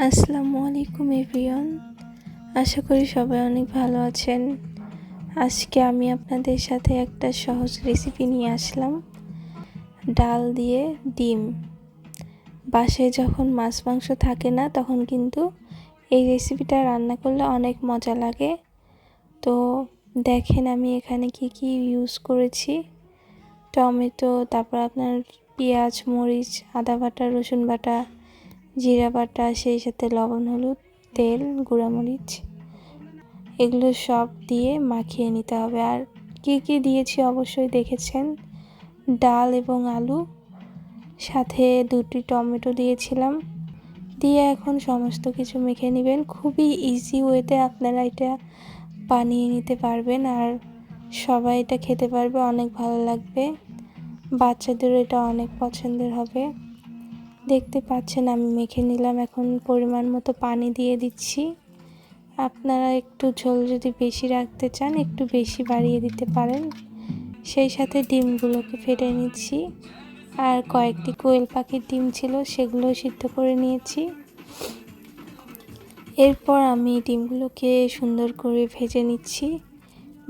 আসসালামু আলাইকুম এভরিওয়ান। আশা করি সবাই অনেক ভালো আছেন। আজকে আমি আপনাদের সাথে একটা সহজ রেসিপি নিয়ে আসলাম, ডাল দিয়ে ডিম। বাসায় যখন মাছ মাংস থাকে না তখন কিন্তু এই রেসিপিটা রান্না করলে অনেক মজা লাগে। তো দেখেন আমি এখানে কি ইউজ করেছি। টমেটো, তারপর আপনার পেঁয়াজ, মরিচ, আদা বাটা, রসুন বাটা, জিরা বাটা, সেই সাথে লবণ, হলুদ, তেল, গুঁড়ামরিচ, এগুলো সব দিয়ে মাখিয়ে নিতে হবে। আর কি দিয়েছি অবশ্যই দেখেছেন, ডাল এবং আলু, সাথে 2টি টমেটো দিয়েছিলাম। দিয়ে এখন সমস্ত কিছু মেখে নেবেন। খুবই ইজি ওয়েতে আপনারা এটা বানিয়ে নিতে পারবেন, আর সবাই এটা খেতে পারবে, অনেক ভালো লাগবে। বাচ্চাদেরও এটা অনেক পছন্দের হবে। দেখতে পাচ্ছেন আমি মেখে নিলাম। এখন পরিমাণ মতো পানি দিয়ে দিচ্ছি। আপনারা একটু ঝোল যদি বেশি রাখতে চান একটু বেশি বাড়িয়ে দিতে পারেন। সেই সাথে ডিমগুলোকে ফেটে নিচ্ছি। আর কয়েকটি কোয়েল পাখির ডিম ছিল, সেগুলো সিদ্ধ করে নিয়েছি। এরপর আমি ডিমগুলোকে সুন্দর করে ভেজে নিচ্ছি।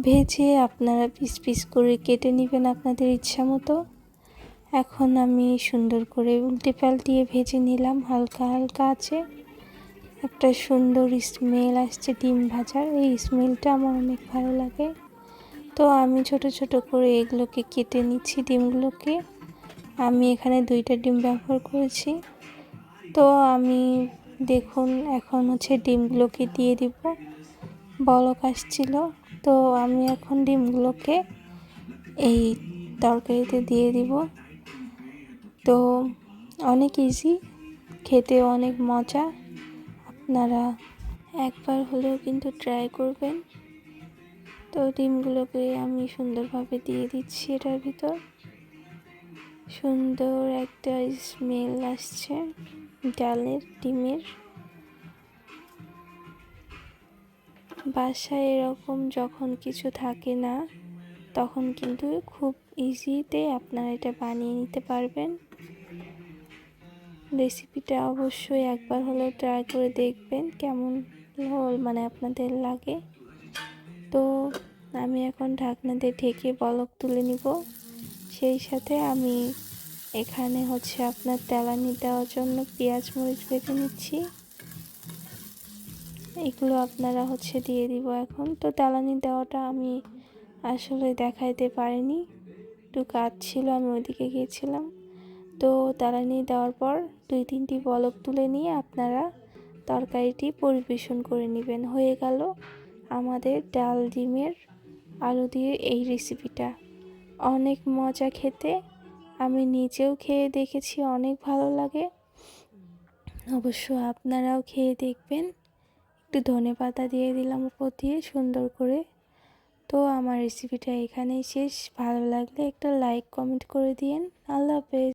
ভেজে আপনারা পিস পিস করে কেটে নেবেন আপনাদের ইচ্ছা মতো। এখন আমি সুন্দর করে উল্টে পাল্টিয়ে ভেজে নিলাম হালকা হালকা আছে। একটা সুন্দর স্মেল আসছে ডিম ভাজার, এই স্মেলটা আমার অনেক ভালো লাগে। তো আমি ছোট ছোট করে এগুলোকে কেটে নিচ্ছি ডিমগুলোকে। আমি এখানে 2টা ডিম ব্যবহার করেছি। তো আমি দেখুন এখন ডিমগুলোকে দিয়ে দিব। বলক আসছিল, তো আমি এখন ডিমগুলোকে এই তরকারিতে দিয়ে দিব। তো অনেক ইজি, খেতেও অনেক মজা। আপনারা একবার হলেও কিন্তু ট্রাই করবেন। তো ডিমগুলোকে আমি সুন্দরভাবে দিয়ে দিচ্ছি এটার ভিতর। সুন্দর একটা স্মেল আসছে ডালের, ডিমের। বাসায় এরকম যখন কিছু থাকে না তখন কিন্তু খুব ইজিতে আপনারা এটা বানিয়ে নিতে পারবেন। রেসিপিটা অবশ্যই একবার হলেও ট্রাই করে দেখবেন কেমন আপনাদের লাগে। তো আমি এখন ঢাকনা দিয়ে ঢেকে বলক তুলে নিব। সেই সাথে আমি এখানে আপনার তেলানি দেওয়ার জন্য পেঁয়াজ মরিচ বেটে নিচ্ছি। এগুলো আপনারা দিয়ে দিব এখন। তো তেলানি দেওয়াটা আমি আসলে দেখাইতে পারিনি, একটু কাজ ছিল, আমি ওইদিকে গিয়েছিলাম। তো তেলানি দেওয়ার পর 2-3টি বলক তুলে নিয়ে আপনারা তরকারিটি পরিবেশন করে নেবেন। হয়ে গেল আমাদের ডাল ডিমের আলু দিয়ে এই রেসিপিটা। অনেক মজা খেতে, আমি নিজেও খেয়ে দেখেছি, অনেক ভালো লাগে। অবশ্য আপনারাও খেয়ে দেখবেন। একটু ধনেপাতা দিয়ে দিলাম উপর দিয়ে সুন্দর করে। তো আমার রেসিপিটা এখানেই শেষ। ভালো লাগলে একটা লাইক কমেন্ট করে দিয়েন। আল্লাহ হাফেজ।